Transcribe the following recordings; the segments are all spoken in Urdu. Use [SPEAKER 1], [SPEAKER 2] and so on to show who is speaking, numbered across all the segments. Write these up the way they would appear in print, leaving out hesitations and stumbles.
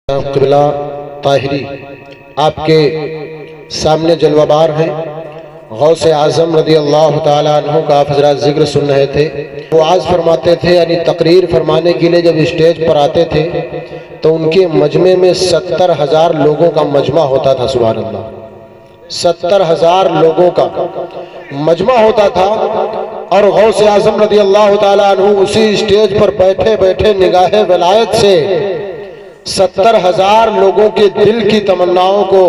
[SPEAKER 1] قبلہ طاہری آپ کے سامنے جلوہ بار ہیں۔ غوث اعظم رضی اللہ تعالیٰ عنہ کا آپ حضرات ذکر سن رہے تھے۔ وہ وعظ فرماتے تھے، یعنی تقریر فرمانے کے لیے جب اسٹیج پر آتے تھے تو ان کے مجمع میں 70,000 لوگوں کا مجمع ہوتا تھا۔ سبحان اللہ، 70,000 لوگوں کا مجمع ہوتا تھا، اور غوث اعظم رضی اللہ تعالیٰ عنہ اسی اسٹیج پر بیٹھے بیٹھے نگاہ ولایت سے 70,000 لوگوں کے دل کی تمناؤں کو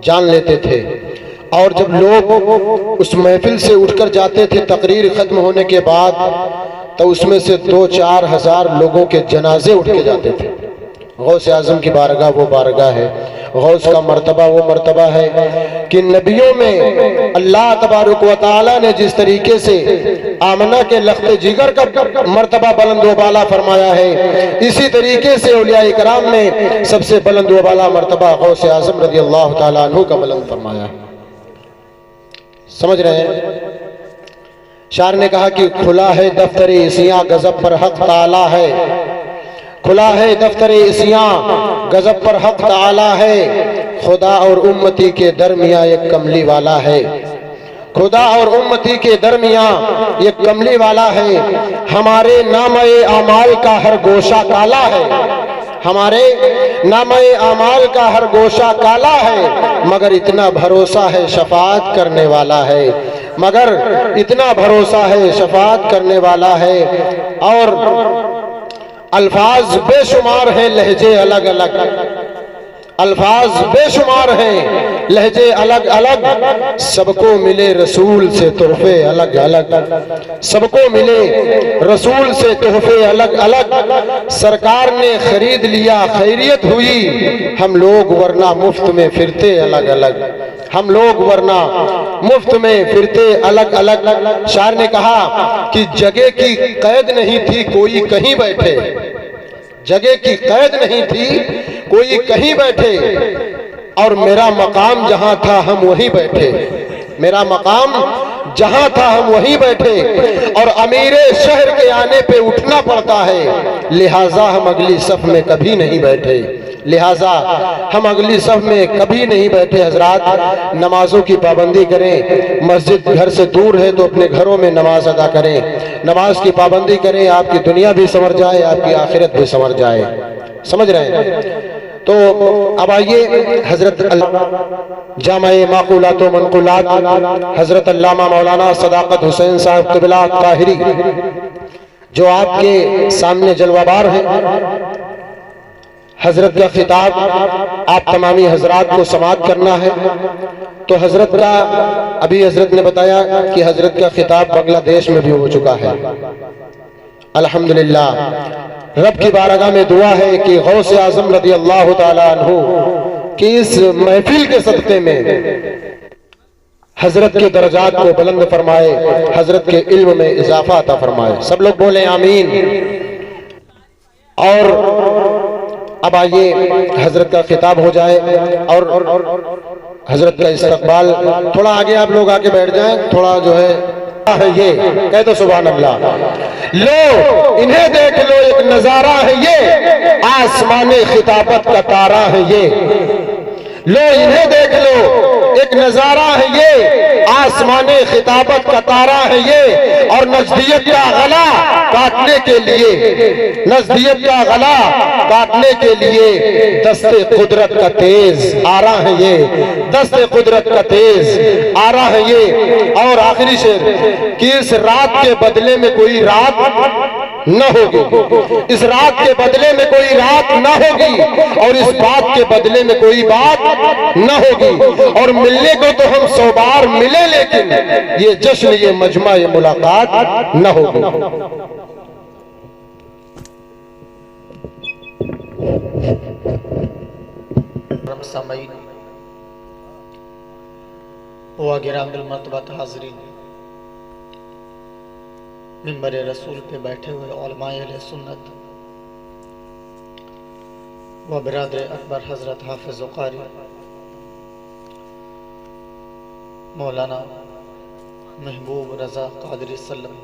[SPEAKER 1] جان لیتے تھے۔ اور جب لوگ اس محفل سے اٹھ کر جاتے تھے تقریر ختم ہونے کے بعد، تو اس میں سے 2-4 ہزار لوگوں کے جنازے اٹھ کے جاتے تھے۔ غوث اعظم کی بارگاہ وہ بارگاہ ہے، غوث کا مرتبہ وہ مرتبہ ہے کہ نبیوں میں اللہ تبارک و تعالی نے جس طریقے سے آمنہ کے لخت جگر کا مرتبہ بلند و بالا فرمایا ہے، اسی طریقے سے اولیاء کرام نے سب سے بلند و بالا مرتبہ غوث اعظم رضی اللہ تعالیٰ عنہ کا بلند فرمایا ہے۔ سمجھ رہے ہیں؟ شاعر نے کہا کہ کھلا ہے دفتر عصیاں غضب پر حق تعالی ہے، کھلا ہے دفتر عصیاں غضب پر حق تعالی ہے، خدا اور امتی کے درمیان ایک کملی والا ہے، خدا اور امتی کے درمیان ایک کملی والا ہے، ہمارے نامہ اعمال کا ہر گوشہ کالا ہے، ہمارے نامہ اعمال کا ہر گوشہ کالا ہے، مگر اتنا بھروسہ ہے شفاعت کرنے والا ہے، مگر اتنا بھروسہ ہے شفاعت کرنے والا ہے۔ اور الفاظ بے شمار ہیں، لہجے الگ الگ، الفاظ بے شمار ہیں، لہجے الگ الگ، سب کو ملے رسول سے تحفے الگ الگ، سب کو ملے رسول سے تحفے الگ الگ، سرکار نے خرید لیا خیریت ہوئی، ہم لوگ ورنہ مفت میں پھرتے الگ الگ، ہم لوگ ورنہ مفت میں پھرتے الگ الگ۔ شاعر نے کہا کہ جگہ کی قید نہیں تھی کوئی کہیں بیٹھے، جگہ کی قید نہیں تھی کوئی کہیں بیٹھے، اور میرا مقام جہاں تھا ہم وہیں بیٹھے، میرا مقام جہاں تھا ہم وہیں بیٹھے، اور امیر شہر کے آنے پہ اٹھنا پڑتا ہے، لہٰذا ہم اگلی صف میں کبھی نہیں بیٹھے، لہٰذا ہم اگلی صف میں کبھی نہیں بیٹھے۔ حضرات نمازوں کی پابندی کریں، مسجد گھر سے دور ہے تو اپنے گھروں میں نماز ادا کریں، نماز کی پابندی کریں، آپ کی دنیا بھی سنور جائے، آپ کی آخرت بھی سنور جائے۔ سمجھ رہے ہیں؟ تو اب آئیے حضرت جامع معقولات و منقولات حضرت علامہ مولانا صداقت حسین صاحب قبلہ طاہری جو آپ کے سامنے جلوہ بار ہیں، حضرت کا خطاب آپ تمامی حضرات کو سماعت کرنا ہے۔ تو حضرت کا ابھی حضرت نے بتایا کہ حضرت کا خطاب بنگلہ دیش میں بھی ہو چکا ہے۔ الحمدللہ رب کی بارگاہ میں دعا ہے کہ غوث اعظم رضی اللہ تعالیٰ عنہ کہ اس محفل کے صدقے میں حضرت کے درجات کو بلند فرمائے، حضرت کے علم میں اضافہ عطا فرمائے۔ سب لوگ بولیں آمین۔ اور اب آئیے حضرت کا خطاب ہو جائے اور حضرت کا استقبال۔ تھوڑا آگے آپ لوگ آگے بیٹھ جائیں، تھوڑا جو ہے یہ کہہ دو سبحان اللہ۔ لو انہیں دیکھ لو ایک نظارہ ہے یہ، آسمان خطابت کا تارہ ہے یہ، لو انہیں دیکھ لو ایک نظارہ ہے یہ، آسمان خطابت کا تارہ ہے یہ، اور نزدیت کا غلا کاٹنے کے لیے، نزدیت کا غلا کاٹنے کے لیے دست قدرت کا تیز آ رہا ہے یہ، دست قدرت کا تیز آ رہا ہے یہ۔ اور آخری شعر کہ اس رات کے بدلے میں کوئی رات نہ ہوگی، اس رات کے بدلے میں کوئی رات نہ ہوگی، اور اس بات کے بدلے میں کوئی بات نہ ہوگی، اور ملنے کو تو ہم 100 بار ملے لیکن یہ جشن یہ مجمع یہ ملاقات نہ ہوگی۔
[SPEAKER 2] سامعین و گرام المرتبہ حاضرین، منبر رسول پہ بیٹھے ہوئے علماء اہل سنت و برادر اکبر حضرت حافظ قاری مولانا محبوب رضا قادری سلم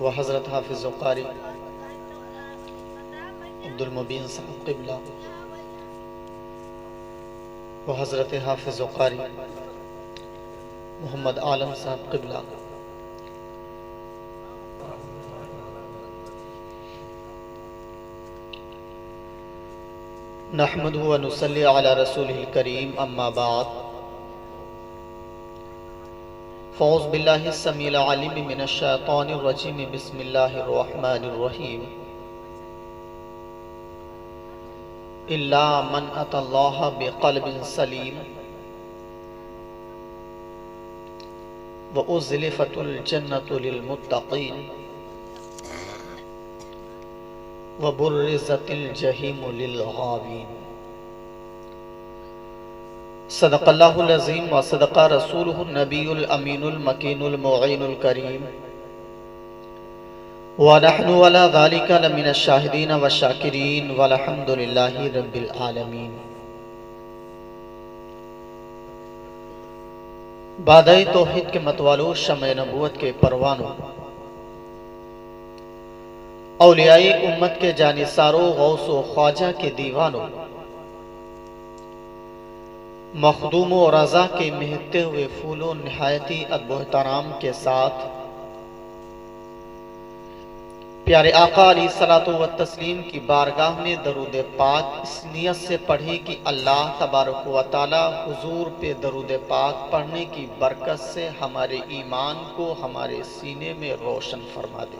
[SPEAKER 2] و حضرت حافظ قاری عبد المبین صاحب قبلہ و حضرت حافظ و قاری محمد عالم صاحب قبلہ نحمدہ و نصلی علی رسولہ الکریم اما بعد فاعوذ باللہ السمیع العلیم من الشیطان الرجیم بسم اللہ الرحمن الرحیم الا من اتی اللہ بقلب سلیم وازلفت الجنۃ للمتقین وبرزت الجحیم للغاوین صدق اللہ العظیم وصدق رسولہ النبی الامین المکین المعین الکریم ونحن علی ذلک لمن الشاہدین والشاکرین والحمد للہ رب العالمین۔ بادئ توحید کے متوالو، شمع نبوت کے پروانوں، اولیاء امت کے جانثاروں، غوث و خواجہ کے دیوانوں، مخدوم و رضا کے مہکتے ہوئے پھولوں، نہایتی ادب و احترام کے ساتھ پیارے آقا علیہ الصلوۃ والتسلیم کی بارگاہ میں درود پاک اس نیت سے پڑھی کہ اللہ تبارک و تعالی حضور پہ درود پاک پڑھنے کی برکت سے ہمارے ایمان کو ہمارے سینے میں روشن فرما دے۔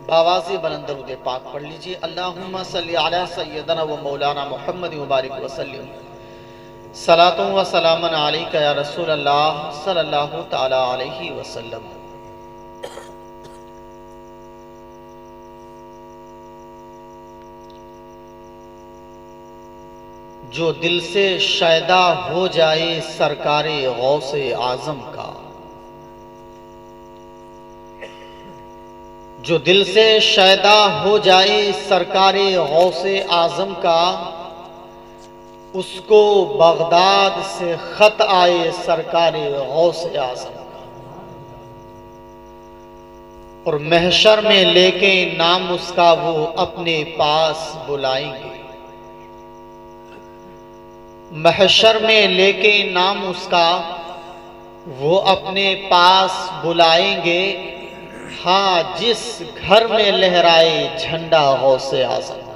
[SPEAKER 2] باواز بلند درود پاک پڑھ لیجئے۔ اللہم صلی علی سیدنا و مولانا محمد مبارک وسلم، صلاۃ و سلام علیک یا رسول اللہ صلی اللہ تعالی علیہ وسلم۔ جو دل سے شیدا ہو جائے سرکار غوث اعظم کا، جو دل سے شیدا ہو جائے سرکار غوث اعظم کا، اس کو بغداد سے خط آئے سرکار غوث اعظم کا، اور محشر میں لے کے نام اس کا وہ اپنے پاس بلائیں گے۔ محشر میں لے کے نام اس کا وہ اپنے پاس بلائیں گے، ہاں جس گھر میں لہرائے جھنڈا غوث اعظم کا۔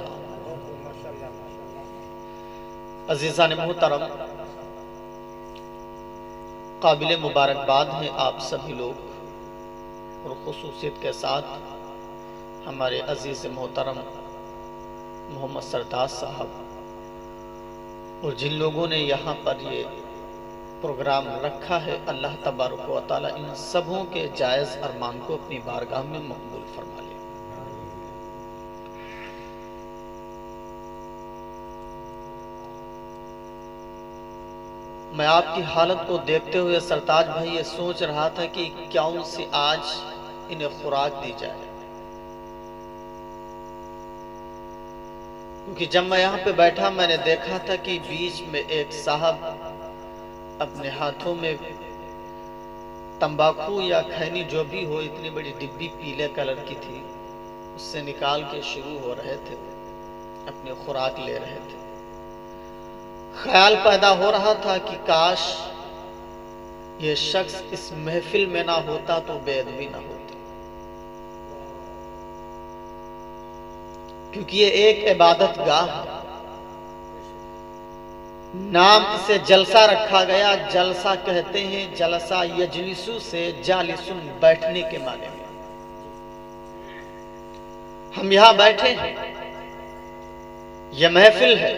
[SPEAKER 2] عزیزان محترم، قابل مبارکباد ہیں آپ سبھی لوگ، اور خصوصیت کے ساتھ ہمارے عزیز محترم محمد سردار صاحب، اور جن لوگوں نے یہاں پر یہ پروگرام رکھا ہے، اللہ تبارک و تعالی ان سبوں کے جائز ارمان کو اپنی بارگاہ میں مقبول فرما لے۔ میں آپ کی حالت کو دیکھتے ہوئے سرتاج بھائی یہ سوچ رہا تھا کہ کیوں سے آج انہیں خوراک دی جائے، کیونکہ جب میں یہاں پہ بیٹھا میں نے دیکھا تھا کہ بیچ میں ایک صاحب اپنے ہاتھوں میں تمباکو یا کھینی جو بھی ہو، اتنی بڑی ڈبی پیلے کلر کی تھی، اس سے نکال کے شروع ہو رہے تھے، اپنی خوراک لے رہے تھے۔ خیال پیدا ہو رہا تھا کہ کاش یہ شخص اس محفل میں نہ ہوتا تو بے ادبی نہ ہوتی، کیونکہ یہ ایک عبادت گاہ ہے۔ نام اسے جلسہ رکھا گیا، جلسہ کہتے ہیں جلسہ یجلسو سے جالسن بیٹھنے کے معنی میں۔ ہم یہاں بیٹھے ہیں، یہ محفل ہے،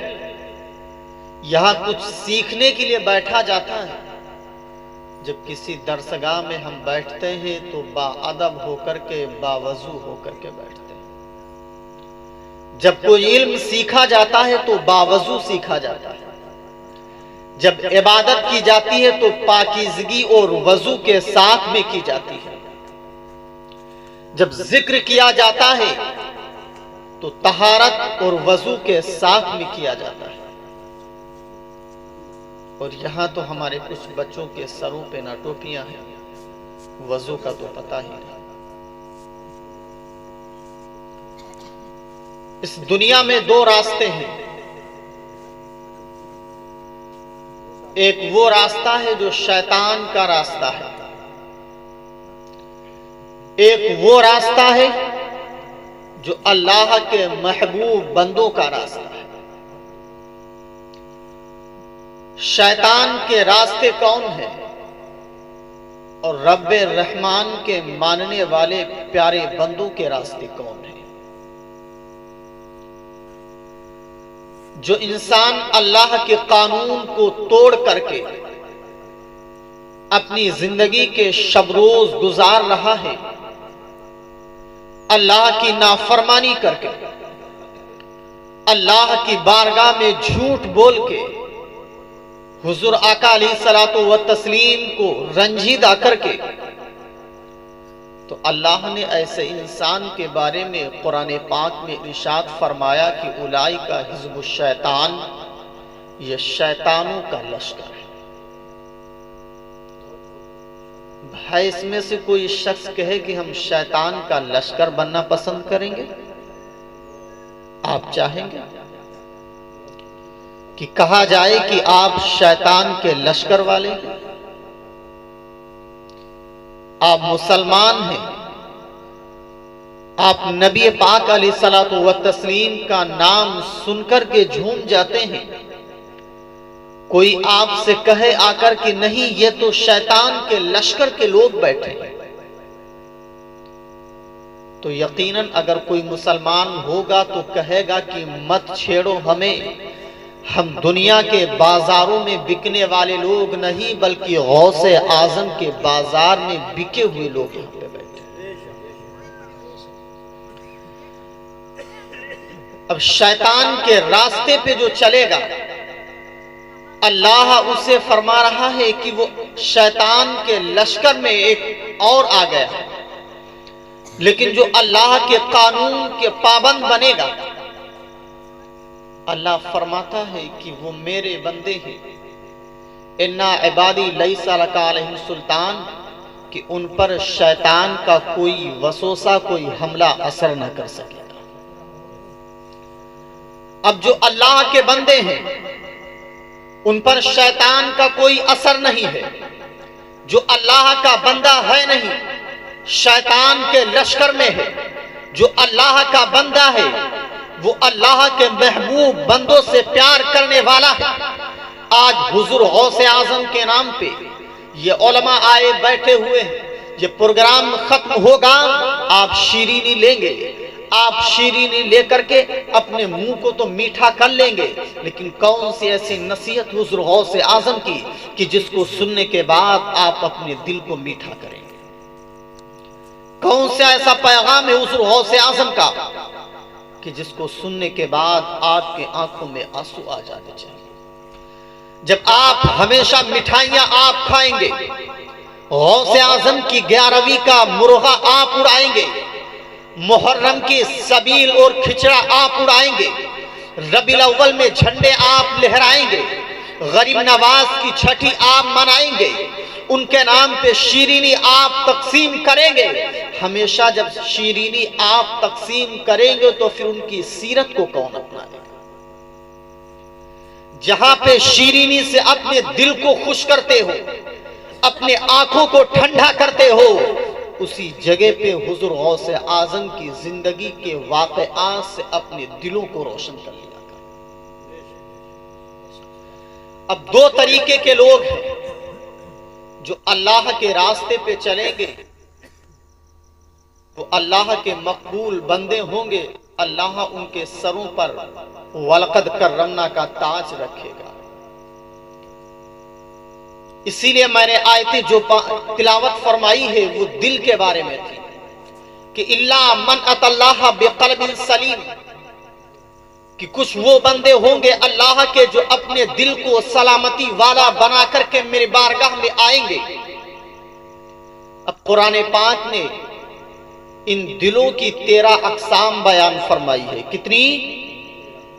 [SPEAKER 2] یہاں کچھ سیکھنے کے لیے بیٹھا جاتا ہے۔ جب کسی درسگاہ میں ہم بیٹھتے ہیں تو با ادب ہو کر کے، با وضو ہو کر کے بیٹھتے ہیں۔ جب کوئی علم سیکھا جاتا ہے تو با وضو سیکھا جاتا ہے۔ جب عبادت کی جاتی ہے تو پاکیزگی اور وضو کے ساتھ میں کی جاتی ہے۔ جب ذکر کیا جاتا ہے تو طہارت اور وضو کے ساتھ میں کیا جاتا ہے۔ اور یہاں تو ہمارے کچھ بچوں کے سروں پہ نہ ٹوپیاں ہیں، وضو کا تو پتہ ہی نہیں۔ اس دنیا میں دو راستے ہیں. ایک وہ راستہ ہے جو شیطان کا راستہ ہے، ایک وہ راستہ ہے جو اللہ کے محبوب بندوں کا راستہ ہے. شیطان کے راستے کون ہیں اور رب الرحمن کے ماننے والے پیارے بندوں کے راستے کون ہیں؟ جو انسان اللہ کے قانون کو توڑ کر کے اپنی زندگی کے شب روز گزار رہا ہے، اللہ کی نافرمانی کر کے، اللہ کی بارگاہ میں جھوٹ بول کے، حضور آقا علیہ الصلوۃ والتسلیم کو رنجیدہ کر کے، تو اللہ نے ایسے انسان کے بارے میں قرآن پاک میں ارشاد فرمایا کہ اولئک حزب الشیطان، یہ شیطانوں کا لشکر ہے. بھائی اس میں سے کوئی شخص کہے کہ ہم شیطان کا لشکر بننا پسند کریں گے؟ آپ چاہیں گے کہ کہا جائے کہ آپ شیطان کے لشکر والے ہیں؟ آپ مسلمان ہیں، آپ نبی پاک علیہ الصلوۃ والتسلیم کا نام سن کر کے جھوم جاتے ہیں، کوئی آپ سے کہے آ کر کہ نہیں یہ تو شیطان کے لشکر کے لوگ بیٹھے ہیں، تو یقیناً اگر کوئی مسلمان ہوگا تو کہے گا کہ مت چھیڑو ہمیں، ہم دنیا کے بازاروں میں بکنے والے لوگ نہیں بلکہ غوث اعظم کے بازار میں بکے ہوئے لوگ یہاں پہ بیٹھے. اب شیطان کے راستے پہ جو چلے گا، اللہ اسے فرما رہا ہے کہ وہ شیطان کے لشکر میں ایک اور آ گیا ہے، لیکن جو اللہ کے قانون کے پابند بنے گا، اللہ فرماتا ہے کہ وہ میرے بندے ہیں. اِنَّا عِبَادِي لَيْسَ لَكَ عَلَيْهِمْ سُلْطَان، کہ ان پر شیطان کا کوئی وسوسہ، کوئی حملہ اثر نہ کر سکے گا. اب جو اللہ کے بندے ہیں ان پر شیطان کا کوئی اثر نہیں ہے. جو اللہ کا بندہ ہے نہیں، شیطان کے لشکر میں ہے. جو اللہ کا بندہ ہے وہ اللہ کے محبوب بندوں سے پیار کرنے والا ہے. آج حضور غوث اعظم کے نام پہ یہ علماء آئے بیٹھے ہوئے ہیں. یہ پروگرام ختم ہوگا، آپ شیرینی لیں گے، آپ شیرینی لے کر کے اپنے منہ کو تو میٹھا کر لیں گے، لیکن کون سی ایسی نصیحت حضور غوث اعظم کی کہ جس کو سننے کے بعد آپ اپنے دل کو میٹھا کریں گے؟ کون سا ایسا پیغام ہے حضور غوث اعظم کا کہ جس کو سننے کے بعد آپ کے آنکھوں میں آنسو آ جانے چاہیے؟ جب آپ ہمیشہ مٹھائیاں آپ کھائیں گے، غوث اعظم کی 11ویں کا مرغا آپ اڑائیں گے، محرم کی سبیل اور کھچڑا آپ اڑائیں گے، ربیع الاول میں جھنڈے آپ لہرائیں گے، غریب نواز کی چھٹی آپ منائیں گے، ان کے نام پہ شیرینی آپ تقسیم کریں گے. ہمیشہ جب شیرینی آپ تقسیم کریں گے تو پھر ان کی سیرت کو کون اپنائے گا؟ جہاں پہ شیرینی سے اپنے دل کو خوش کرتے ہو، اپنے آنکھوں کو ٹھنڈا کرتے ہو، اسی جگہ پہ حضور غوث اعظم کی زندگی کے واقعات سے اپنے دلوں کو روشن کر لیا کر. اب دو طریقے کے لوگ ہیں جو اللہ کے راستے پہ چلیں گے، وہ اللہ کے مقبول بندے ہوں گے. اللہ ان کے سروں پر وَلَقَدْ كَرَّمْنَا کا تاج رکھے گا. اسی لیے میں نے آیتیں جو تلاوت فرمائی ہے وہ دل کے بارے میں تھی کہ إِلَّا مَنْ أَتَى اللَّهَ بِقَلْبٍ سَلِيمٍ، کہ کچھ وہ بندے ہوں گے اللہ کے جو اپنے دل کو سلامتی والا بنا کر کے میرے بارگاہ میں آئیں گے. اب قرآن پاک نے ان دلوں کی 13 اقسام بیان فرمائی ہے. کتنی؟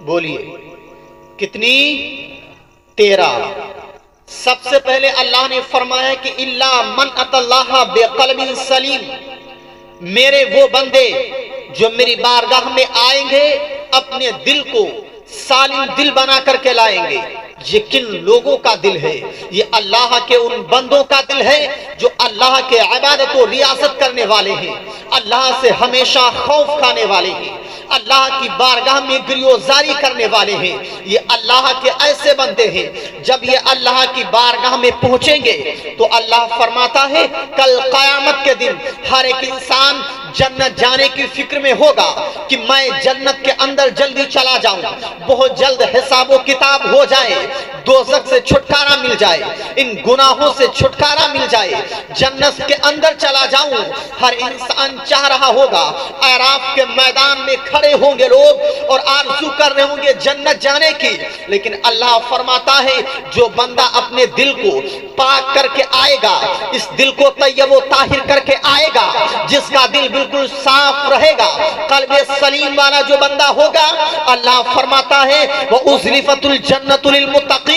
[SPEAKER 2] بولیے کتنی؟ 13. سب سے پہلے اللہ نے فرمایا کہ إِلَّا مَنْ أَتَى اللَّهَ بِقَلْبٍ سَلِيمٍ، میرے وہ بندے جو میری بارگاہ میں آئیں گے اپنے دل کو سالم دل بنا کر کے لائیں گے۔ یہ کن لوگوں کا دل ہے؟ یہ اللہ کے ان بندوں کا دل ہے جو اللہ کے عبادت و ریاست کرنے والے ہیں، اللہ سے ہمیشہ خوف کھانے والے ہیں، اللہ کی بارگاہ میں گریوزاری کرنے والے ہیں۔ یہ اللہ کے ایسے بندے ہیں، جب یہ اللہ کی بارگاہ میں پہنچیں گے تو اللہ فرماتا ہے کل قیامت کے دن ہر ایک انسان جنت جانے کی فکر میں ہوگا کہ میں جنت کے اندر جلدی چلا جاؤں، بہت جلد حساب و کتاب ہو جائے، دوزخ سے چھٹکارا مل جائے، ان گناہوں سے چھٹکارا مل جائے، جنت کے اندر چلا جاؤں۔ ہر انسان چاہ رہا ہوگا، اعراف کے میدان میں کھڑے ہوں گے لوگ اور آرزو کر رہے ہوں گے جنت جانے کی، لیکن اللہ فرماتا ہے جو بندہ اپنے دل کو پاک کر کے آئے گا، اس دل کو طیب و طاہر کر کے آئے گا، جس کا دل بالکل صاف رہے گا، قلب سلیم والا جو بندہ ہوگا، اللہ فرماتا ہے وَأُزْلِفَتُ الْجَنَّةُ لِلْمُتَّقِينَ،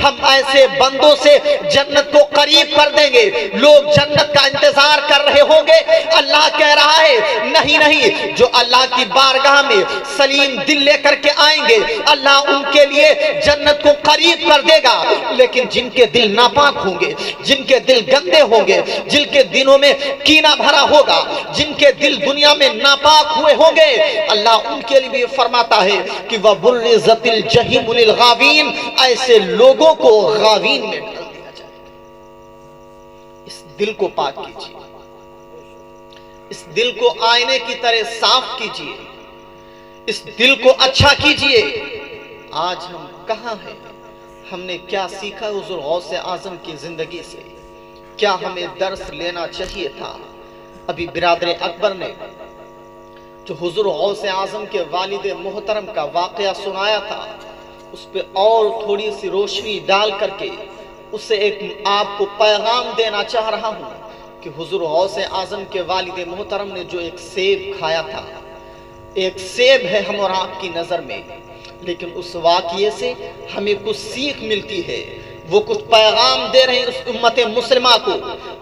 [SPEAKER 2] ہم ایسے بندوں سے جنت کو قریب کر دیں گے، لوگ جنت کا انتظار کر رہے ہوں گے۔ اللہ کہہ رہا ہے نہیں، جو اللہ کی بارگاہ میں سلیم دل لے کر کے آئیں گے اللہ ان کے لیے جنت کو قریب کر دے گا، لیکن جن کے دل ناپاک ہوں گے، جن کے دل گندے ہوں گے، جن کے دلوں میں کینہ بھرا ہوگا، جن کے دل دنیا میں ناپاک ہوئے ہوں گے، اللہ ان کے لیے بھی فرماتا ہے کہ وَبُرِّزَتِ الْجَحِيمُ لِلْغَاوِينَ، ایسے لوگوں کو غاوین میں ڈال دیا جائے گا۔ اس دل کو پاک کیجیے، اس دل کو آئینے کی طرح صاف کیجیے، اس دل کو اچھا کیجیے۔ آج ہم کہاں ہیں؟ ہم نے کیا سیکھا حضور غوث اعظم کی زندگی سے؟ کیا ہمیں درس لینا چاہیے تھا؟ ابھی برادر اکبر نے جو حضور غوث اعظم کے والد محترم کا واقعہ سنایا تھا، اس پہ اور تھوڑی سی روشنی ڈال کر کے اسے ایک آپ کو پیغام دینا چاہ رہا ہوں کہ حضور غوث اعظم کے والد محترم نے جو ایک سیب کھایا تھا، ایک سیب ہے ہم اور آپ کی نظر میں، لیکن اس واقعے سے ہمیں کچھ سیکھ ملتی ہے، وہ کچھ پیغام دے رہے ہیں اس امت مسلمہ کو،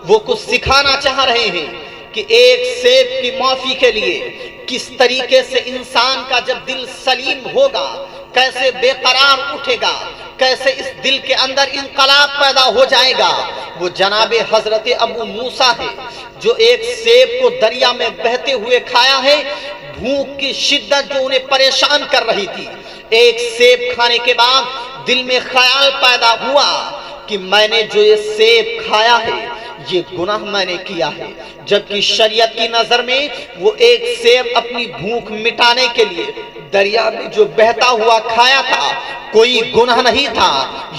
[SPEAKER 2] وہ کچھ سکھانا چاہ رہے ہیں کہ ایک سیب کی معافی کے لیے کس طریقے سے انسان کا جب دل سلیم ہوگا کیسے بے قرار اٹھے گا، کیسے اس دل کے اندر انقلاب پیدا ہو جائے گا۔ وہ جناب حضرت ابو موسیٰ ہے جو ایک سیب کو دریا میں بہتے ہوئے کھایا ہے، بھوک کی شدت جو انہیں پریشان کر رہی تھی، ایک سیب کھانے کے بعد دل میں خیال پیدا ہوا کہ میں نے جو یہ سیب کھایا ہے یہ گناہ میں نے کیا ہے، جبکہ شریعت کی نظر میں وہ ایک سیب اپنی بھوک مٹانے کے لیے دریا میں جو بہتا ہوا کھایا تھا کوئی گناہ نہیں تھا،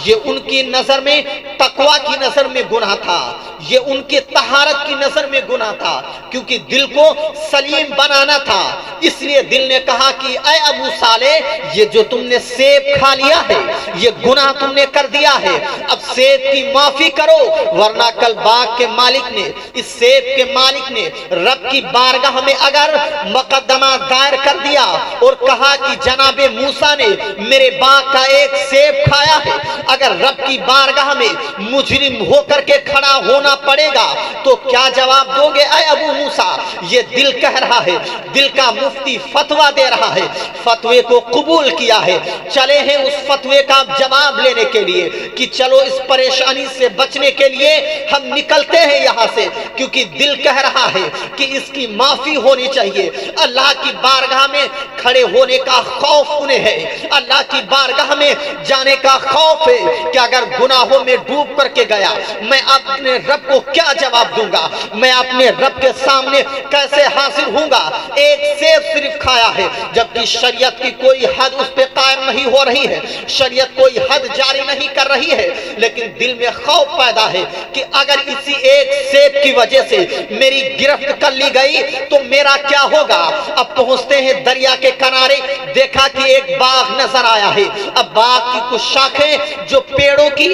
[SPEAKER 2] یہ ان کی نظر میں تقوی کی نظر میں گناہ تھا، یہ ان کی طہارت کی نظر میں گناہ تھا، کیونکہ دل کو سلیم بنانا تھا۔ اس لیے دل نے کہا کہ اے ابو صالح، یہ جو تم نے سیب کھا لیا ہے یہ گناہ تم نے کر دیا ہے، اب سیب کی معافی کرو، ورنہ کل باغ کے مالک نے، اس سیب کے مالک نے رب کی بارگاہ میں اگر مقدمہ دائر کر دیا اور کہا کہ جناب موسیٰ نے میرے باغ کا ایک سیب کھایا ہے، اگر رب کی بارگاہ میں مجرم ہو کر کے کھڑا ہونا پڑے گا تو کیا جواب دو گے؟ اے ابو موسیٰ، یہ دل کہہ رہا ہے، دل کا مفتی فتویٰ دے رہا ہے، فتوے کو قبول کیا ہے، چلے ہیں اس فتوے کا جواب لینے کے لیے کہ چلو اس پریشانی سے بچنے کے لیے ہم نکلتے ہیں یہاں سے، کیونکہ دل کہہ رہا ہے کہ اس کی معافی ہونی چاہیے۔ اللہ کی بارگاہ میں کھڑے ہونے کا خوف انہیں ہے، اللہ کی بارگاہ میں جانے کا خوف ہے کہ اگر گناہوں میں ڈوب کر کے گیا میں اپنے رب کو کیا جواب دوں گا، میں اپنے رب کے سامنے کیسے حاضر ہوں گا۔ ایک سیب صرف کھایا ہے، جبکہ شریعت کی کوئی حد اس پہ قائم نہیں ہو رہی ہے، شریعت کوئی حد جاری نہیں کر رہی ہے، لیکن دل میں خوف پیدا ہے کہ اگر اسی ایک سیب کی وجہ سے میری گرفت کر لی گئی تو میرا کیا ہوگا۔ اب پہنچتے ہیں دریا کے کنارے، دیکھا کہ ایک باغ نظر آیا ہے، اب باغ کی کچھ شاخیں جو پیڑوں کی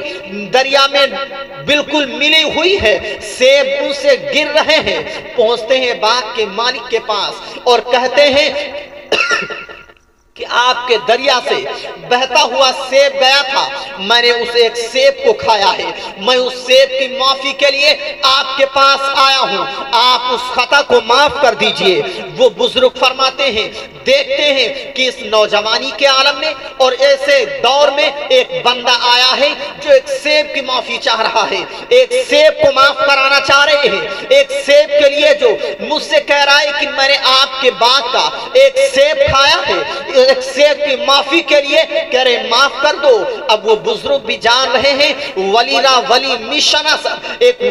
[SPEAKER 2] دریا میں بالکل ملی ہوئی ہے، سیب ان سے گر رہے ہیں۔ ہیں، پہنچتے ہیں باغ کے مالک کے پاس اور کہتے ہیں کہ آپ کے دریا سے بہتا ہوا سیب گیا تھا، میں نے اس ایک سیب کو کھایا ہے، میں اس سیب کی معافی کے لیے آپ کے پاس آیا ہوں، آپ اس خطا کو معاف کر دیجئے۔ وہ بزرگ فرماتے ہیں دیکھتے ہیں کہ اس نوجوانی کے عالم میں اور ایسے دور میں ایک بندہ آیا ہے جو ایک سیب کی معافی چاہ رہا ہے، ایک سیب کو معاف کرانا چاہ رہے ہیں، ایک سیب کے لیے جو مجھ سے کہہ رہا ہے کہ میں نے آپ کے باغ کا ایک سیب کھایا ہے، ایک سیب کی معافی کے لیے کہہ رہے معاف کر دو۔ اب وہ بزرگ بھی جان رہے ہیں ولی را ولی میشناس، ایک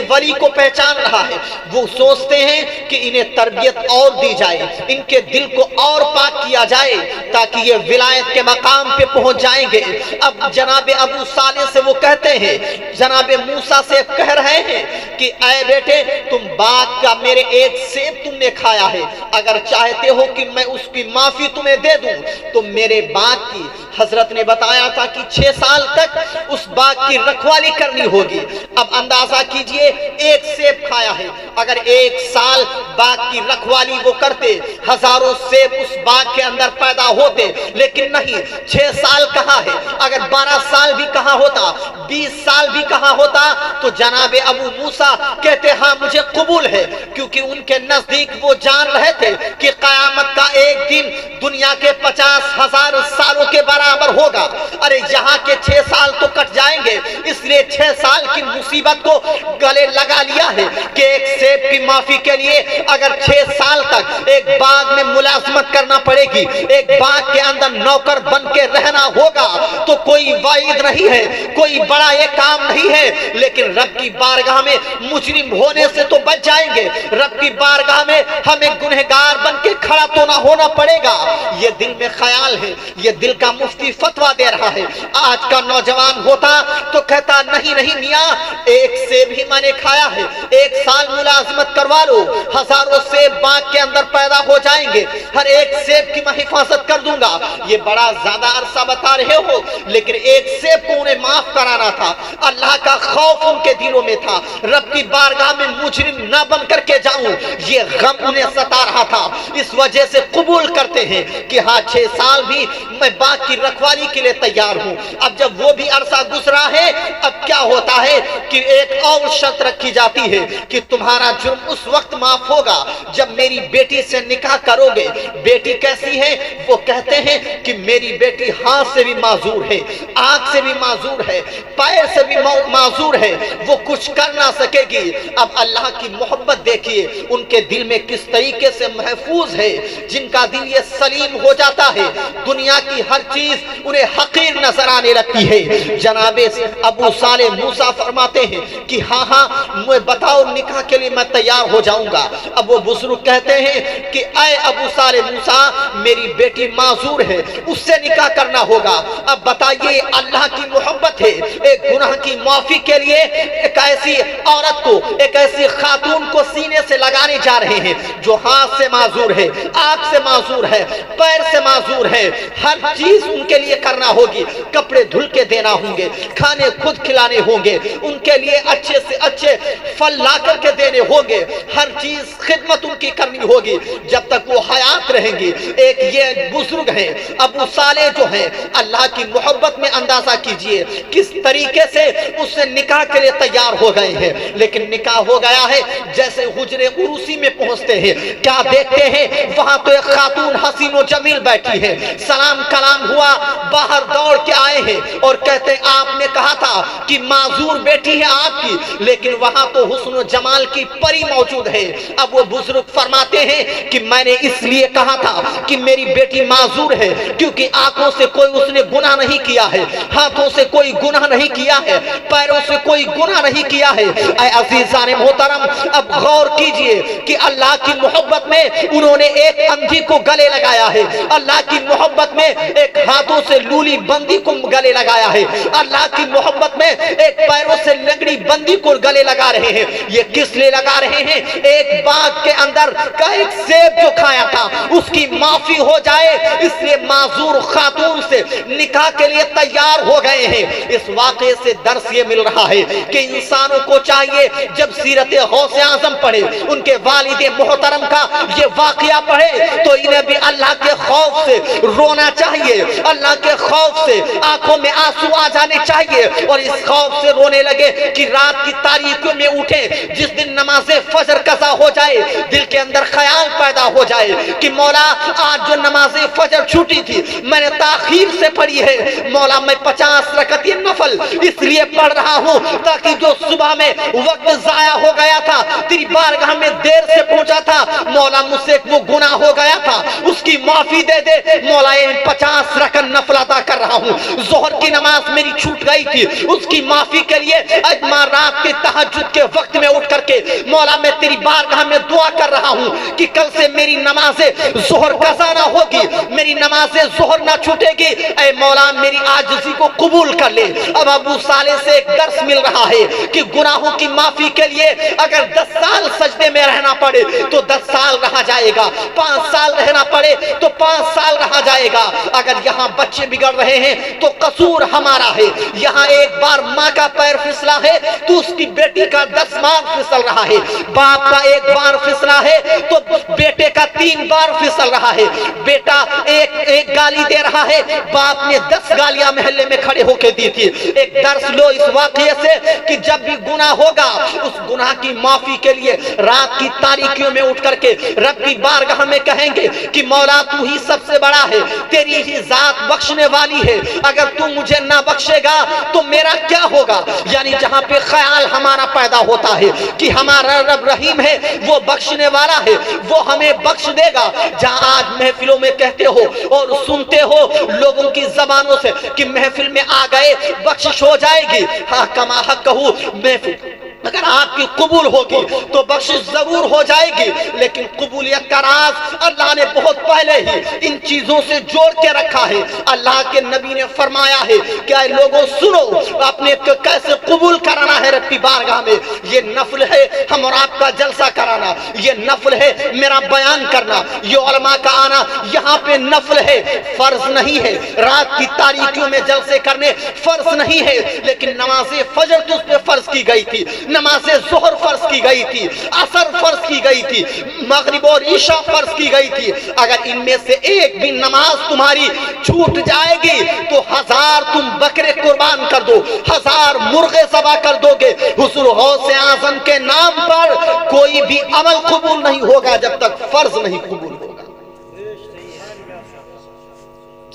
[SPEAKER 2] ولی کو پہچان رہا ہے، وہ سوچتے ہیں کہ انہیں تربیت اور دی جائے، ان کے دل کو اور پاک کیا جائے تاکہ یہ ولایت کے مقام پہ پہنچ جائیں گے۔ اب جناب ابو صالح سے وہ کہتے ہیں، جناب موسیٰ سے کہہ رہے ہیں کہ اے بیٹے تم باغ کا میرے ایک سیب تم نے کھایا ہے، اگر چاہتے ہو کہ میں اس کی معافی تمہیں دے دوں تو میرے باغ کی، حضرت نے بتایا تھا کہ 6 سال تک اس باغ کی رکھوالی کرنی ہوگی۔ اب اندازہ کیجئے ایک سیب کھایا ہے، اگر 1 سال باغ کی رکھوالی وہ کرتے ہزاروں سیب اس باغ کے اندر پیدا ہوتے، لیکن نہیں، 6 سال کہا ہے، اگر 12 سال بھی کہا ہوتا، 20 سال بھی کہا ہوتا تو جناب ابو موسیٰ کہتے ہاں مجھے قبول ہے، کیونکہ ان کے نزدیک وہ جان رہے تھے کہ قیامت کا ایک دن دنیا کے 50,000 سالوں کے برابر ہوگا۔ ارے یہاں کے 6 سال تو کٹ جائیں گے، اس لیے 6 سال کی مصیبت کو گلے لگا لیا ہے کہ ایک سیب کی معافی کے لیے اگر 6 سال تک ایک باغ میں ملازمت کرنا پڑے گی، ایک باغ کے اندر نوکر بن کے رہنا ہوگا، تو کوئی وعید نہیں ہے، کوئی بڑا یہ کام نہیں ہے، لیکن رب کی بارگاہ میں مجرم ہونے سے تو بچ جائیں گے، رب کی بارگاہ میں ہمیں گنہگار بن کے کھڑا تو نہ ہونا پڑے گا۔ یہ دل میں خیال ہے، یہ دل کا مفتی فتویٰ دے رہا ہے۔ آج کا نوجوان ہوتا تو کہتا نہیں نہیں میاں، ایک سیب ہی میں نے کھایا ہے، 1 سال ملازمت کروا لو، ہزاروں سیب باغ کے اندر پیدا ہو جائیں گے، ہر ایک سیب کی میں حفاظت کر دوں گا۔ یہ بڑا زیادہ عرصہ بتا رہے ہو، لیکن ایک سیب کو انہیں معاف کرانا تھا، اللہ کا خوف ان کے دلوں میں تھا، رب کی بارگاہ میں مجرم نہ بن کر کے جاؤں، یہ غم انہیں ستا رہا تھا، اس وجہ سے قبول کرتے ہیں کہ ہاں 6 سال بھی میں باغ کی رکھوالی کے لیے تیار ہوں۔ اب جب وہ بھی عرصہ گزرا ہے، اب کیا ہوتا ہے کہ ایک اور شرط رکھی جاتی ہے کہ تمہارا جرم اس وقت معاف ہوگا جب میری بیٹی سے نکاح کرو گے۔ بیٹی کیسی ہے؟ وہ کہتے ہیں کہ میری بیٹی ہاتھ سے بھی معذور ہے، آنکھ سے بھی معذور ہے، پیر سے بھی معذور ہے، وہ کچھ کر نہ سکے گی۔ اب اللہ کی محبت دیکھیے ان کے دل میں کس طریقے سے محفوظ ہے، جن کا دل یہ سلیم ہو جاتا ہے، دنیا کی ہر چیز انہیں حقیر نظر آنے لگتی ہے۔ جناب ابو صالح موسیٰ فرماتے ہیں کہ ہاں ہاں مجھے بتاؤ، نکاح کے لیے میں تیار ہو جاؤں گا۔ اب وہ بزرگ کہتے ہیں کہ اے ابو صالح موسیٰ، میری بیٹی معذور ہے، اس سے نکاح کرنا ہوگا۔ اب بتائیے اللہ کی محبت ہے، ایک گناہ کی معافی کے لیے ایک ایسی عورت کو، ایک ایسی خاتون کو سینے سے لگانے جا رہے ہیں جو ہاتھ سے معذور ہے، آنکھ سے معذور ہے، پیر سے معذور ہے، ہر چیز ان کے لیے کرنا ہوگی، کپڑے دھل کے دینا ہوں گے، کھانے خود کھلانے ہوں گے، ان کے لیے اچھے سے اچھے پھل لا کر کے دینے ہوں گے، ہر چیز خدمت ان کی کرنی ہوگی جب تک وہ حیات رہیں گی۔ ایک یہ بزرگ ہیں ابو صالح جو ہیں، اللہ کی محبت میں اندازہ کیجئے کس طریقے سے اس سے نکاح کے لیے تیار ہو گئے ہیں، لیکن نکاح ہو گیا ہے، جیسے حجرے عروسی میں پہنچتے ہیں کیا دیکھتے ہیں، وہاں تو ایک خاتون حسین و جمیل بیٹھی ہے، سلام کلام ہوا، باہر دوڑ کے آئے ہیں اور کہتے ہیں آپ نے کہا تھا کہ معذور بیٹی ہے آپ کی، لیکن وہاں تو حسن و جمال کی پری موجود ہے۔ اب وہ بزرگ فرماتے ہیں کہ میں نے اس لیے کہا تھا کہ میری بیٹی معذور ہے کیونکہ آنکھوں سے کوئی اس نے گناہ نہیں کیا ہے، ہاتھوں سے کوئی گناہ نہیں کیا ہے، پیروں سے کوئی گناہ نہیں کیا ہے۔ اے عزیزان محترم، اب غور کیجئے کہ اللہ کی محبت میں انہوں نے ایک اندھی کو گلے لگایا ہے، اللہ کی محبت میں ایک ہاتھوں سے لولی بندی کو گلے لگایا ہے، اللہ کی محبت میں ایک پیروں سے لنگڑی بندی کو گلے لگا رہے ہیں. یہ کس لیے لگا رہے ہیں؟ ایک باغ کے اندر کا ایک سیب جو کھایا تھا اس کی معافی ہو جائے، اس لیے معذور خاتون سے نکاح کے لیے تیار ہو گئے ہیں. اس واقعے سے درس یہ مل رہا ہے کہ انسانوں کو چاہیے جب سیرت غوث اعظم پڑھے، ان کے والد محترم کا یہ واقعہ پڑھے، تو انہیں بھی اللہ کے خوف سے رونا چاہیے، اللہ کے خوف سے آنکھوں میں آنسو آ جانے چاہیے، اور اس خوف سے رونے لگے کہ رات کی تاریکیوں میں اٹھے. جس دن نماز فجر قضا ہو جائے دل کے اندر خیال پیدا ہو جائے کہ مولا آج جو نماز فجر چھوٹی تھی میں نے تاخیر سے پڑھی ہے، مولا میں 50 رکعت نفل اس لیے پڑھ رہا ہوں تاکہ جو صبح میں وقت ضائع ہو گیا تھا، تیری بارگاہ میں دیر سے پہنچا تھا، مولا مجھ سے وہ گناہ ہو گیا تھا اس کی معافی دے دے. مولا 50 رکعت نفل ادا کر رہا ہوں. ظہر کی نماز میری چھوٹ گئی تھی اس کی معافی کے لیے اجمع رات کے تہجد کے وقت میں اٹھ کر کے مولا میں تیری بارگاہ میں دعا کر رہا ہوں کہ کل سے میری نماز ظہر قضا نہ ہوگی، میری نماز ظہر نہ چھوٹے گی. اے مولا میری عاجزی کو قبول کر لے. اب ابو صالح سے ایک درس مل رہا ہے کہ گناہوں کی معافی کے لیے اگر 10 سال سجدے میں رہنا پڑے تو 10 سال رہا جائے گا، 5 سال رہنا پڑے تو 5 سال رہا جائے گا. اگر یہاں بچے بگڑ رہے ہیں تو قصور ہمارا ہے. یہاں ایک بار ماں کا پیر پھسلا ہے تو اس کی بیٹی کا 10 بار پھسل رہا ہے. باپ کا ایک بار پھسلا ہے تو بیٹے کا 3 بار پھسل رہا ہے. بیٹا ایک گالی دے رہا ہے، باپ نے 10 گالیاں محلے میں کھڑے ہو کے دی تھی. ایک درس لو اس واقعے سے کہ جب بھی گناہ ہوگا اس گناہ کی معافی کے لیے رات کی تاریکیوں میں اٹھ کر کے رب کی بارگاہ میں کہیں گے کہ مولا تو ہی سب سے بڑا ہے، تیری ہی ذات بخشنے والی ہے، اگر تو مجھے نہ بخشے گا تو میرا کیا ہوگا. یعنی جہاں پہ خیال ہمارا پیدا ہوتا ہے کہ ہمارا رب رحیم ہے، وہ بخشنے والا ہے، وہ ہمیں بخش دے گا. جہاں آج محفلوں میں کہتے ہو اور سنتے ہو لوگوں کی زبانوں سے کہ محفل میں آ گئے بخشش ہو جائے گی، ہاں کما حق کہو محفل اگر آپ کی قبول ہوگی تو بخشش ضرور ہو جائے گی، لیکن قبولیت کا راز اللہ نے بہت پہلے ہی ان چیزوں سے جوڑ کے رکھا ہے. اللہ کے نبی نے فرمایا ہے کہ اے لوگوں سنو، اپنے کیسے قبول کرانا ہے رب کی بارگاہ میں. یہ نفل ہے ہم اور آپ کا جلسہ کرانا، یہ نفل ہے میرا بیان کرنا، یہ علماء کا آنا یہاں پہ نفل ہے، فرض نہیں ہے. رات کی تاریکیوں میں جلسے کرنے فرض نہیں ہے، لیکن نماز فجر تو اس پہ فرض کی گئی تھی، نماز ظہر فرض کی گئی تھی، عصر فرض کی گئی تھی، مغرب اور عشاء فرض کی گئی تھی. اگر ان میں سے ایک بھی نماز تمہاری چھوٹ جائے گی تو 1000 تم بکرے قربان کر دو، 1000 مرغے ذبح کر دو گے، حضور غوث اعظم کے نام پر کوئی بھی عمل قبول نہیں ہوگا جب تک فرض نہیں قبول ہوگا.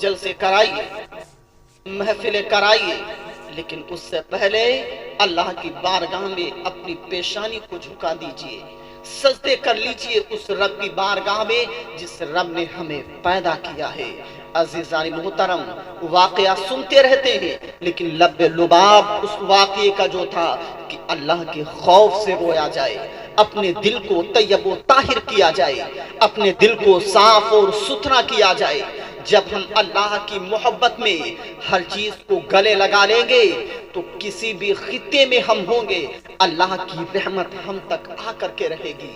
[SPEAKER 2] جلسے کرائیے، محفلیں کرائیے، لیکن اس سے پہلے اللہ کی بارگاہ میں اپنی پیشانی کو جھکا دیجئے، سجدے کر لیجئے اس رب کی بارگاہ میں جس رب نے ہمیں پیدا کیا ہے. عزیزان محترم، واقعہ سنتے رہتے ہیں لیکن لب لباب اس واقعے کا جو تھا کہ اللہ کے خوف سے رویا جائے، اپنے دل کو طیب و طاہر کیا جائے، اپنے دل کو صاف اور ستھرا کیا جائے. جب ہم اللہ کی محبت میں ہر چیز کو گلے لگا لیں گے تو کسی بھی خطے میں ہم ہوں گے اللہ کی رحمت ہم تک آ کر کے رہے گی.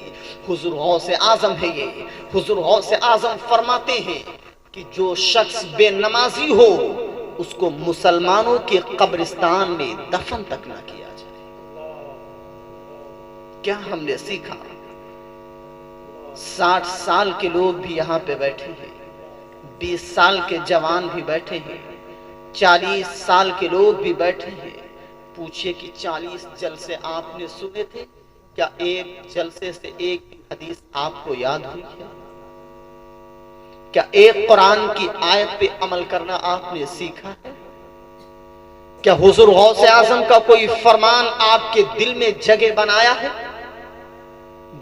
[SPEAKER 2] حضور غوث اعظم ہے یہ. حضور غوث اعظم فرماتے ہیں کہ جو شخص بے نمازی ہو اس کو مسلمانوں کے قبرستان میں دفن تک نہ کیا جائے. کیا ہم نے سیکھا؟ 60 سال کے لوگ بھی یہاں پہ بیٹھے ہیں، 20 سال کے جوان بھی بیٹھے ہیں، 40 سال کے لوگ بھی بیٹھے ہیں. پوچھئے کہ 40 جلسے آپ نے سنے تھے، کیا ایک جلسے سے ایک حدیث آپ کو یاد ہوئی؟ کیا ایک قرآن کی آیت پہ عمل کرنا آپ نے سیکھا ہے؟ کیا حضور غوث اعظم کا کوئی فرمان آپ کے دل میں جگہ بنایا ہے؟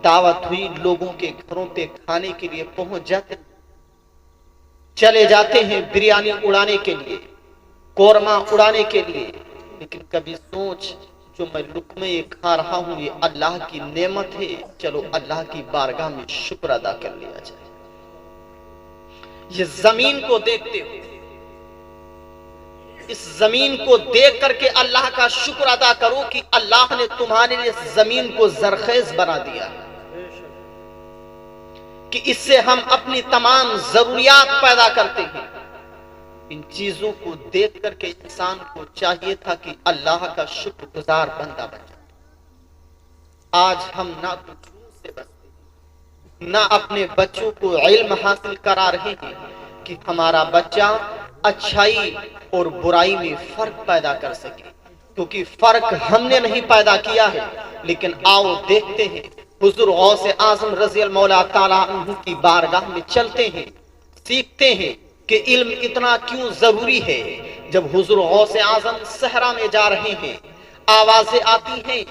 [SPEAKER 2] دعوت ہوئی، لوگوں کے گھروں پہ کھانے کے لیے پہنچ جاتے ہیں، چلے جاتے ہیں بریانی اڑانے کے لیے، قورمہ اڑانے کے لیے، لیکن کبھی سوچ جو میں لقمے کھا رہا ہوں یہ اللہ کی نعمت ہے، چلو اللہ کی بارگاہ میں شکر ادا کر لیا جائے. یہ زمین کو دیکھتے ہو، اس زمین کو دیکھ کر کے اللہ کا شکر ادا کرو کہ اللہ نے تمہارے لیے اس زمین کو زرخیز بنا دیا کہ اس سے ہم اپنی تمام ضروریات پیدا کرتے ہیں۔ ان چیزوں کو دیکھ کر کے انسان کو چاہیے تھا کہ اللہ کا شکر گزار بندہ بن جائے۔ آج ہم نہ تو جھوٹ سے بچتے ہیں، نہ اپنے بچوں کو علم حاصل کرا رہے ہیں کہ ہمارا بچہ اچھائی اور برائی میں فرق پیدا کر سکے، کیونکہ فرق ہم نے نہیں پیدا کیا ہے۔ لیکن آؤ دیکھتے ہیں، حضور غوث اعظم رضی اللہ تعالیٰ عنہ کی بارگاہ میں چلتے ہیں، سیکھتے ہیں کہ علم اتنا کیوں ضروری ہے۔ جب حضور غوث اعظم صحرا میں جا رہے ہیں، آوازیں آتی ہیں،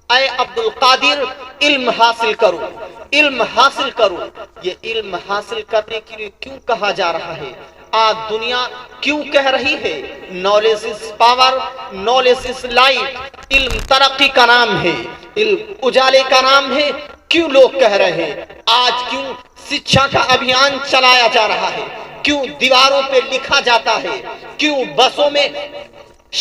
[SPEAKER 2] اے عبد القادر علم حاصل کرو، علم حاصل کرو۔ یہ علم حاصل کرنے کے لیے کیوں کہا جا رہا ہے؟ آج دنیا کیوں کہہ رہی ہے knowledge is power, knowledge is light? علم ترقی کا نام ہے، علم اجالے کا نام ہے۔ کیوں لوگ کہہ رہے ہیں؟ آج کیوں شکشا کا ابھیان چلایا جا رہا ہے؟ کیوں دیواروں پہ لکھا جاتا ہے؟ کیوں بسوں میں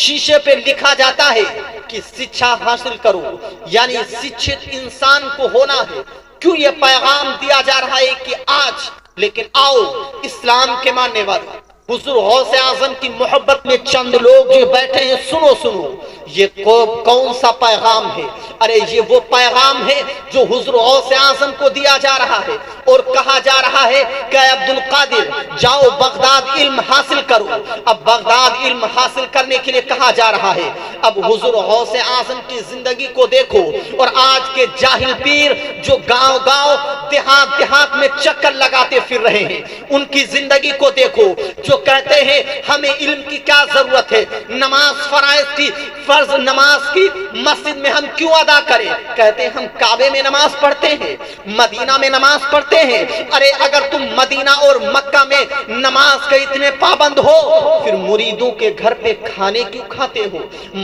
[SPEAKER 2] شیشے پہ لکھا جاتا ہے کہ شکشا حاصل کرو، یعنی شکشت انسان کو ہونا ہے؟ کیوں یہ پیغام دیا جا رہا ہے کہ آج؟ لیکن آؤ اسلام کے ماننے والے، حضور غوث اعظم کی محبت میں چند لوگ جو بیٹھے ہیں، سنو سنو، یہ کون سا پیغام ہے؟ ارے یہ وہ پیغام ہے جو حضور غوث اعظم کو دیا جا رہا ہے، اور کہا جا رہا ہے کہ اے عبد القادر جاؤ بغداد علم حاصل کرو۔ اب بغداد علم حاصل کرنے کے لیے کہا جا رہا ہے۔ اب حضور غوث اعظم کی زندگی کو دیکھو، اور آج کے جاہل پیر جو گاؤں گاؤں دیہات دیہات میں چکر لگاتے پھر رہے ہیں، ان کی زندگی کو دیکھو، جو کہتے ہیں ہمیں علم کی کیا ضرورت ہے، نماز فرائض کی فرض نماز کی مسجد میں ہم کیوں ادا کریں؟ کہتے ہیں ہم کعبے میں نماز پڑھتے ہیں، مدینہ میں نماز پڑھتے ہیں۔ ارے اگر تم مدینہ اور مکہ میں نماز کے اتنے پابند ہو، پھر مریدوں کے گھر پہ کھانے کیوں کھاتے ہو؟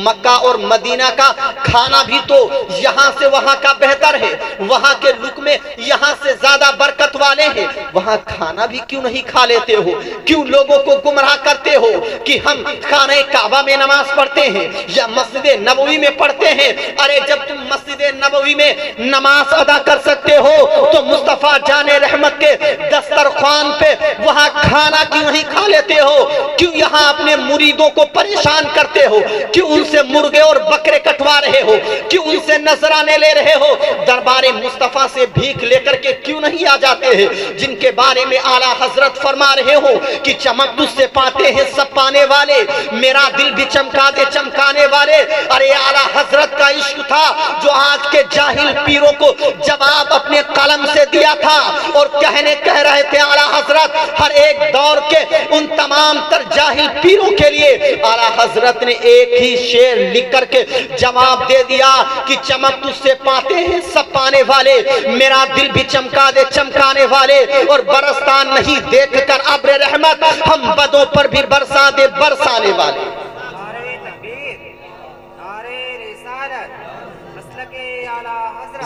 [SPEAKER 2] مکہ اور مدینہ کا کھانا بھی تو یہاں سے وہاں کا بہتر ہے، وہاں کے لقمے یہاں سے زیادہ برکت والے ہیں، وہاں کھانا بھی کیوں نہیں کھا لیتے ہو؟ کیوں لوگوں کو گمراہ کرتے ہو کہ ہم خانہ کعبہ میں نماز پڑھتے ہیں یا مسجد نبوی میں پڑھتے ہیں؟ ارے جب تم مسجد نبوی میں نماز ادا کر سکتے ہو تو مصطفیٰ جان رحمت کے دسترخوان پہ وہاں کھانا کیوں نہیں کھا لیتے ہو؟ کیوں یہاں اپنے مریدوں کو پریشان کرتے ہو؟ کیوں ان سے مرغے اور بکرے کٹوا رہے ہو؟ کیوں ان سے نذرانے لے رہے ہو؟ دربار مصطفیٰ سے بھیک لے کر کے کیوں نہیں آ جاتے ہیں؟ جن کے بارے میں اعلیٰ حضرت فرما رہے ہو کہ چمک تجھ سے پاتے ہیں سب پانے والے، میرا دل بھی چمکا دے چمکانے والے۔ ارے اعلیٰ حضرت کا عشق تھا جو آج کے جاہل پیروں کو جواب اپنے قلم سے دیا تھا، اور کہہ رہے تھے اعلیٰ حضرت ہر ایک دور کے ان تمام تر جاہل پیروں کے لیے اعلیٰ حضرت نے ایک ہی شعر لکھ کر کے جواب دے دیا کہ چمک تجھ سے پاتے ہیں سب پانے والے، میرا دل بھی چمکا دے چمکانے والے، اور برستا نہیں دیکھ کر ابر رحمت ہم بدوں پر بھی برسا دے برسانے والے۔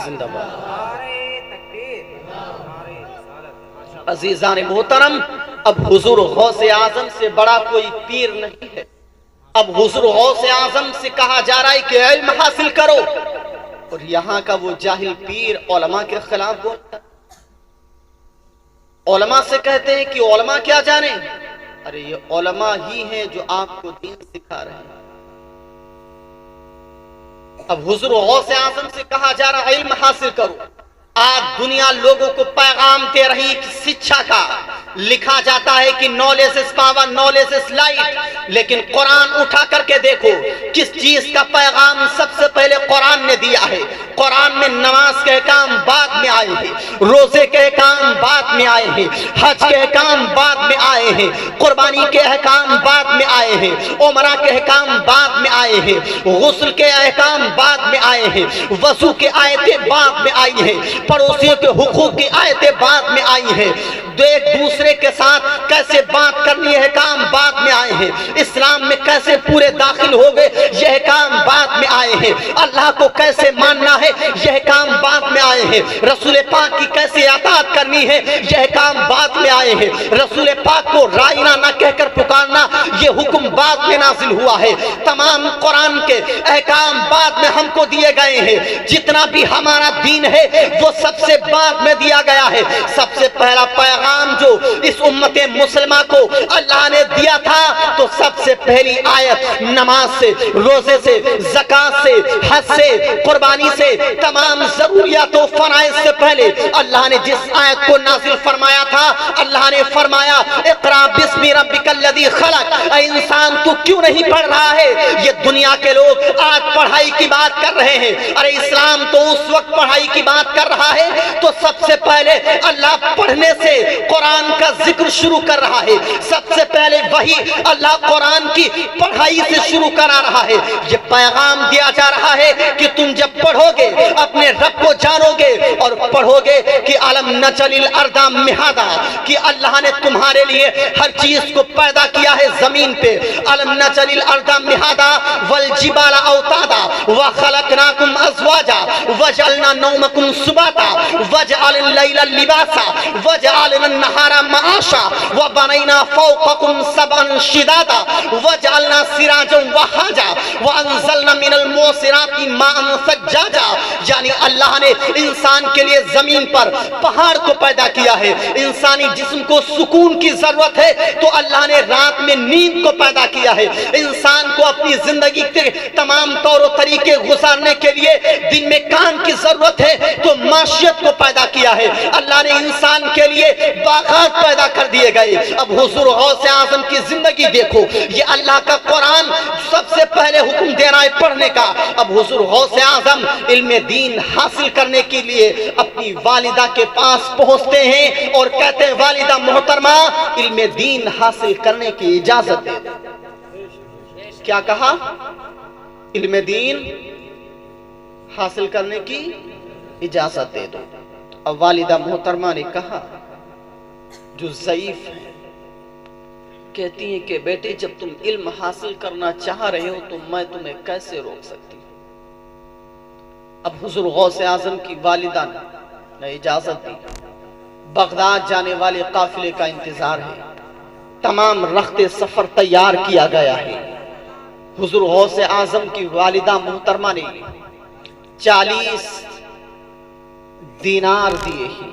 [SPEAKER 2] زندہ باد۔ عزیزان محترم، اب حضور غوث اعظم سے بڑا کوئی پیر نہیں ہے۔ اب حضور غوث اعظم سے کہا جا رہا ہے کہ علم حاصل کرو، اور یہاں کا وہ جاہل پیر علماء کے خلاف بولتا، علماء سے کہتے ہیں کہ علماء کیا جانیں؟ ارے یہ علماء ہی ہیں جو آپ کو دین سکھا رہے ہیں۔ اب حضور غوث اعظم سے کہا جا رہا علم حاصل کرو۔ آج دنیا لوگوں کو پیغام دے رہی کہ شکشا کا لکھا جاتا ہے کہ knowledge is power, knowledge is light, لیکن قرآن اٹھا کر کے دیکھو کس چیز کا پیغام سب سے پہلے قرآن نے دیا ہے۔ قرآن میں نماز کے احکام بعد میں آئے ہیں، روزے کے احکام بعد میں آئے ہیں، حج کے احکام بعد میں آئے ہیں، قربانی کے احکام بعد میں آئے ہیں، عمرہ کے احکام بعد میں آئے ہیں، غسل کے احکام بعد میں آئے ہیں، وضو کے آیتیں بعد میں آئی ہیں، پڑوسیوں کے حقوق کی آیتیں بعد میں آئی ہیں۔ ایک دوسرے کے ساتھ کیسے بات کرنی ہے کام بعد میں آئے ہیں، اسلام میں کیسے پورے داخل ہو گئے یہ کام بعد میں آئے ہیں، اللہ کو کیسے ماننا ہے یہ کام بعد میں آئے ہیں، رسول پاک کی کیسے اطاعت کرنی ہے یہ کام بعد میں آئے ہیں، رسول پاک کو رائنا نہ کہہ کر پکارنا یہ حکم بعد میں نازل ہوا ہے، تمام قرآن کے احکام بعد میں ہم کو دیے گئے ہیں، جتنا بھی ہمارا دین ہے وہ سب سے بعد میں دیا گیا ہے۔ سب سے پہلا پیغام جو اس امت مسلمہ کو اللہ نے دیا تھا تو سب سے پہلی آیت نماز سے، روزے سے، زکوٰۃ سے، حج سے، قربانی سے، تمام ضروریات و فرائض سے پہلے اللہ نے جس آیت کو نازل فرمایا تھا اللہ نے فرمایا اقرا بسم ربک الذی خلق، اے انسان تو کیوں نہیں پڑھ رہا ہے؟ یہ دنیا کے لوگ آج پڑھائی کی بات کر رہے ہیں، ارے اسلام تو اس وقت پڑھائی کی بات کر رہا ہے تو سب سے پہلے اللہ پڑھنے سے قرآن کا ذکر شروع کر رہا ہے، سب سے پہلے وہی اللہ قرآن کی پڑھائی سے شروع کرا رہا ہے، یہ پیغام دیا جا رہا ہے کہ تم جب پڑھو گے اپنے رب کو جانو گے اور پڑھو گے کہ علم نجعل الارض مہادا، کہ اللہ نے تمہارے لیے ہر چیز کو پیدا کیا ہے زمین پہ، علم نجعل الارض مہادا والجبال اوتادا وخلقناکم ازواجا وجعلنا نومکم سباتا وجعلنا اللیل لباسا وجعلنا النہار معاشا وبنینا فوقکم سبعا شدادا وجعلنا سراجا وہاجا وانزلنا من المعصرات ماء ثجاجا، یعنی اللہ نے انسان کے لیے زمین پر پہاڑ کو پیدا کیا ہے، انسانی جسم کو سکون کی ضرورت ہے تو اللہ نے رات میں نیند کو پیدا کیا ہے، انسان کو اپنی زندگی کے تمام طور و طریقے گزارنے کے لیے دن میں کام کی ضرورت ہے تو معاشیت کو پیدا کیا ہے، اللہ نے انسان کے لیے باغات پیدا کر دیے گئے۔ اب حضور غوث اعظم کی زندگی دیکھو، یہ اللہ کا قرآن سب سے پہلے حکم دے رہا ہے پڑھنے کا، اب حضور غوث اعظم علم دین حاصل کرنے کے لیے اپنی والدہ کے پاس پہنچتے ہیں اور کہتے ہیں والدہ محترمہ علم دین حاصل کرنے کی اجازت دے۔ کیا کہا؟ علم دین حاصل کرنے کی اجازت دے دو۔ اب والدہ محترمہ نے کہا جو ضعیف ہے، کہتی ہیں کہ بیٹے جب تم علم حاصل کرنا چاہ رہے ہو تو میں تمہیں کیسے روک سکتی ہوں؟ اب حضور غوث اعظم کی والدہ نے اجازت دی، بغداد جانے والے قافلے کا انتظار ہے، تمام رخت سفر تیار کیا گیا ہے، حضور غوث اعظم کی والدہ محترمہ نے 40 دینار دیے ہیں،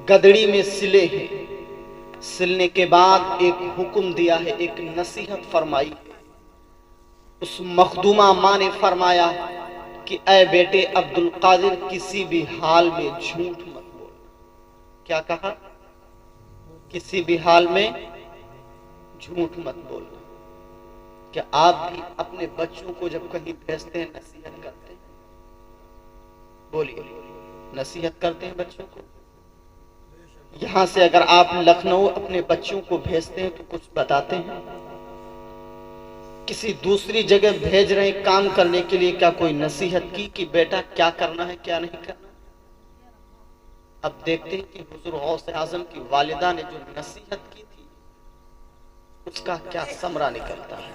[SPEAKER 2] گدڑی میں سلے ہیں، سلنے کے بعد ایک حکم دیا ہے، ایک نصیحت فرمائی، اس مخدومہ ماں نے فرمایا کہ اے بیٹے عبد القادر کسی بھی حال میں جھوٹ مت بول۔ کیا کہا؟ کسی بھی حال میں جھوٹ مت بول۔ کیا آپ بھی اپنے بچوں کو جب کہیں بھیجتے ہیں نصیحت کرتے ہیں؟ بولیے، نصیحت کرتے ہیں بچوں کو؟ یہاں سے اگر آپ لکھنؤ اپنے بچوں کو بھیجتے ہیں تو کچھ بتاتے ہیں؟ کسی دوسری جگہ بھیج رہے ہیں کام کرنے کے لیے، کیا کوئی نصیحت کی کہ بیٹا کیا کرنا ہے کیا نہیں کرنا؟ اب دیکھتے ہیں کہ حضور غوث اعظم کی والدہ نے جو نصیحت کی تھی اس کا کیا ثمرہ نکلتا ہے۔